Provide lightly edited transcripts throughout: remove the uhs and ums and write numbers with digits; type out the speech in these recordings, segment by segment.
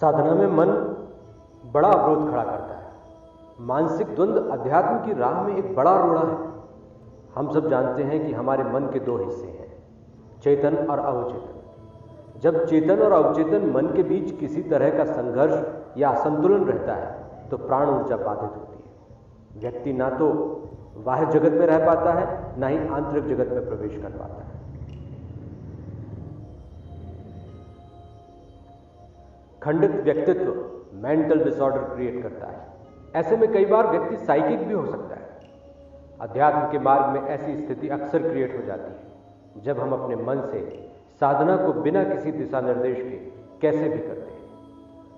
साधना में मन बड़ा अवरोध खड़ा करता है। मानसिक द्वंद्व अध्यात्म की राह में एक बड़ा रोड़ा है। हम सब जानते हैं कि हमारे मन के दो हिस्से हैं, चेतन और अवचेतन। जब चेतन और अवचेतन मन के बीच किसी तरह का संघर्ष या असंतुलन रहता है तो प्राण ऊर्जा बाधित होती है। व्यक्ति ना तो बाह्य जगत में रह पाता है, ना ही आंतरिक जगत में प्रवेश कर पाता है। खंडित व्यक्तित्व मेंटल डिसऑर्डर क्रिएट करता है। ऐसे में कई बार व्यक्ति साइकिक भी हो सकता है। अध्यात्म के मार्ग में ऐसी स्थिति अक्सर क्रिएट हो जाती है जब हम अपने मन से साधना को बिना किसी दिशा निर्देश के कैसे भी करते हैं।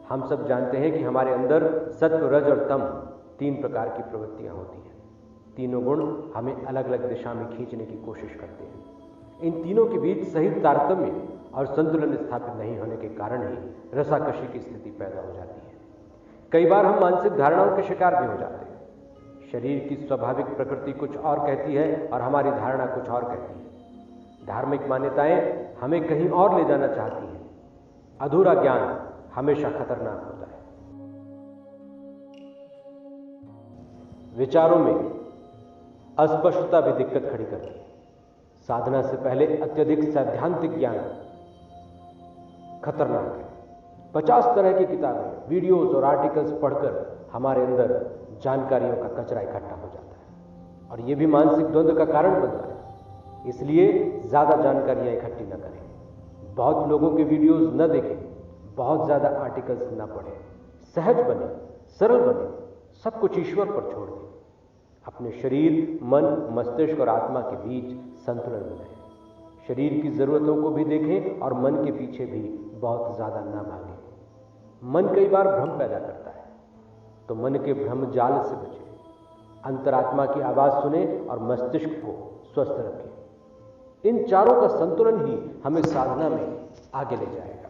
हम सब जानते हैं कि हमारे अंदर सत्व, रज और तम 3 प्रकार की प्रवृत्तियां होती हैं। तीनों गुण हमें अलग अलग दिशा में खींचने की कोशिश करते हैं। इन तीनों के बीच सही तारतम्य और संतुलन स्थापित नहीं होने के कारण ही रसाकशी की स्थिति पैदा हो जाती है। कई बार हम मानसिक धारणाओं के शिकार भी हो जाते हैं। शरीर की स्वाभाविक प्रकृति कुछ और कहती है और हमारी धारणा कुछ और कहती है। धार्मिक मान्यताएं हमें कहीं और ले जाना चाहती हैं। अधूरा ज्ञान हमेशा खतरनाक होता है। विचारों में अस्पष्टता भी दिक्कत खड़ी करती है। साधना से पहले अत्यधिक सैद्धांतिक ज्ञान खतरनाक है। 50 तरह की किताबें, वीडियोस और आर्टिकल्स पढ़कर हमारे अंदर जानकारियों का कचरा इकट्ठा हो जाता है और यह भी मानसिक द्वंद्व का कारण बनता है। इसलिए ज्यादा जानकारियां इकट्ठी न करें, बहुत लोगों के वीडियोस न देखें, बहुत ज्यादा आर्टिकल्स न पढ़ें। सहज बने, सरल बने, सब कुछ ईश्वर पर छोड़ दें। अपने शरीर, मन, मस्तिष्क और आत्मा के बीच संतुलन बनाएं। शरीर की जरूरतों को भी देखें और मन के पीछे भी बहुत ज्यादा ना भागें। मन कई बार भ्रम पैदा करता है, तो मन के भ्रम जाल से बचें। अंतरात्मा की आवाज सुने और मस्तिष्क को स्वस्थ रखें। इन चारों का संतुलन ही हमें साधना में आगे ले जाएगा।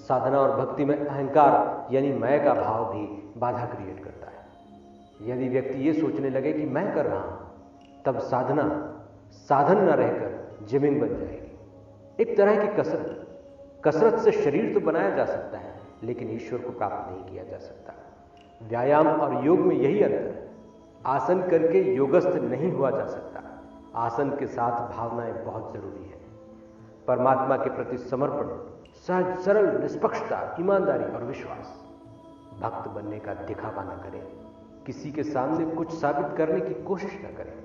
साधना और भक्ति में अहंकार यानी मैं का भाव भी बाधा क्रिएट करता है। यदि व्यक्ति ये सोचने लगे कि मैं कर रहा हूं, तब साधना साधन न रहकर जिमिंग बन जाएगी। एक तरह की कसरत से शरीर तो बनाया जा सकता है, लेकिन ईश्वर को प्राप्त नहीं किया जा सकता। व्यायाम और योग में यही अंतर है। आसन करके योगस्थ नहीं हुआ जा सकता। आसन के साथ भावनाएं बहुत जरूरी है। परमात्मा के प्रति समर्पण, सहज, सरल, निष्पक्षता, ईमानदारी और विश्वास। भक्त बनने का दिखावा न करें। किसी के सामने कुछ साबित करने की कोशिश न करें।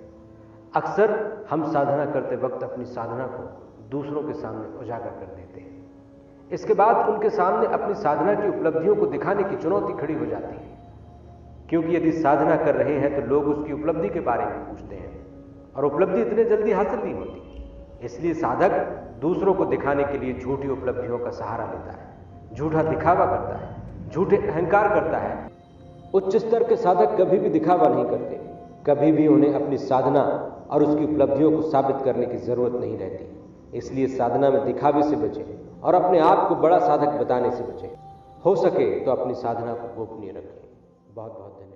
अक्सर हम साधना करते वक्त अपनी साधना को दूसरों के सामने उजागर कर देते हैं। इसके बाद उनके सामने अपनी साधना की उपलब्धियों को दिखाने की चुनौती खड़ी हो जाती है, क्योंकि यदि साधना कर रहे हैं तो लोग उसकी उपलब्धि के बारे में पूछते हैं और उपलब्धि इतने जल्दी हासिल नहीं होती। इसलिए साधक दूसरों को दिखाने के लिए झूठी उपलब्धियों का सहारा लेता है, झूठा दिखावा करता है, झूठे अहंकार करता है। उच्च स्तर के साधक कभी भी दिखावा नहीं करते। कभी भी उन्हें अपनी साधना और उसकी उपलब्धियों को साबित करने की जरूरत नहीं रहती। इसलिए साधना में दिखावे से बचें और अपने आप को बड़ा साधक बताने से बचें। हो सके तो अपनी साधना को गोपनीय रखें। बहुत बहुत धन्यवाद।